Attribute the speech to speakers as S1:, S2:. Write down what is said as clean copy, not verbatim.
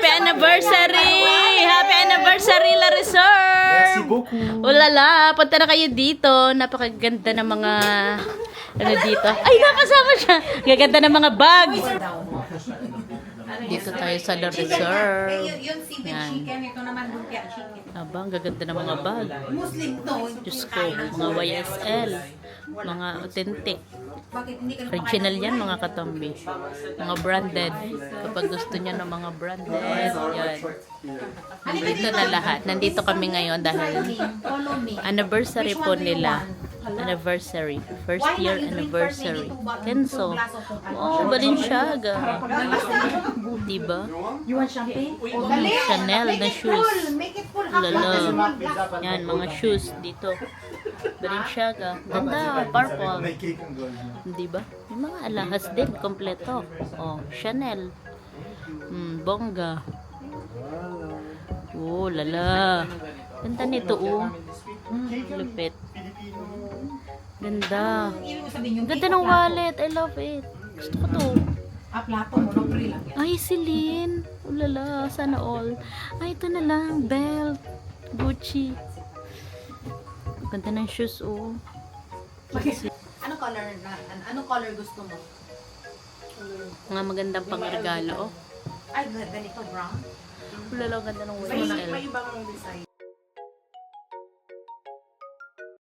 S1: Happy anniversary! Happy anniversary, La Reserve!
S2: Merci beaucoup.
S1: Ulala, punta na kayo dito. Napakaganda ng mga ano dito. Ay, nakasama siya. Gaganda ng mga bag. Dito tayo sa La Reserve.
S3: Yung seaweed
S1: Yan.
S3: chicken, ito naman lumpia chicken.
S1: Aba, ang gaganda ng mga bag.
S3: Muslim to.
S1: Diyos ko, mga YSL. Mga authentic.
S3: Bakit hindi ka
S1: Original yan, mga katambi. Mga branded. Kapag gusto niya ng mga branded, yan. Nandito na lahat. Nandito kami ngayon dahil
S3: follow me.
S1: anniversary po nila. Anniversary. First year anniversary. Kenzo. Oh, Balenciaga. Diba?
S3: You want champagne?
S1: Chanel na shoes.
S3: Make it full. Half
S1: Lala.
S3: glass.
S1: Yan, mga shoes dito. Balenciaga. Ganda, purple.
S2: May cake ang gold.
S1: Diba? May mga alahas din, kompleto. Oh, Chanel. Bongga. Oh, lala. Ganda nito, oh. Lupit. Ganda.
S3: Ibig mo sabihin yung
S1: Ganda ng wallet. I love it. Gusto ko to.
S3: plato mo, free lang yan.
S1: Ay, Celine. Ulala, sana all. Ay, ito na lang. Belt. Gucci. Ganda ng shoes, oh.
S3: Anong color gusto mo?
S1: Mga magandang pangregalo, oh.
S3: Ay, ganito brown.
S1: Ulala, ganda ng
S4: May
S1: YSL.
S4: ibang design.